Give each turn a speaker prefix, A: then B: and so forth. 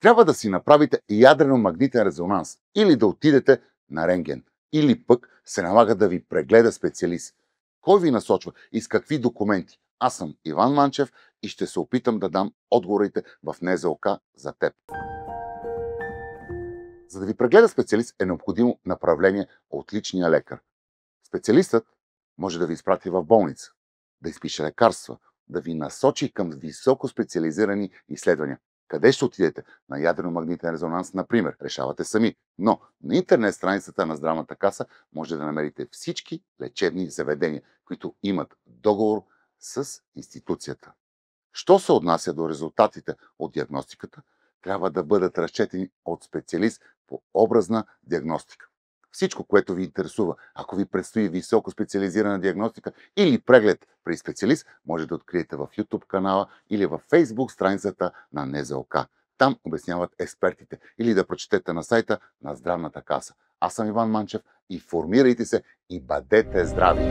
A: Трябва да си направите ядрено-магнитен резонанс или да отидете на рентген, или пък се налага да ви прегледа специалист. Кой ви насочва и с какви документи? Аз съм Иван Манчев и ще се опитам да дам отговорите в НЗОК за теб. За да ви прегледа специалист е необходимо направление от личния лекар. Специалистът може да ви изпрати в болница, да изпише лекарства, да ви насочи към високо специализирани изследвания. Къде ще отидете? На ядрено-магнитен резонанс, например. Решавате сами. Но на интернет страницата на Здравната каса може да намерите всички лечебни заведения, които имат договор с институцията. Що се отнася до резултатите от диагностиката, трябва да бъдат разчетени от специалист по образна диагностика. Всичко, което ви интересува, ако ви предстои високо специализирана диагностика или преглед при специалист, може да откриете в YouTube канала или в Facebook страницата на НЗОК. Там обясняват експертите, или да прочетете на сайта на Здравната каса. Аз съм Иван Манчев. Информирайте се и бъдете здрави!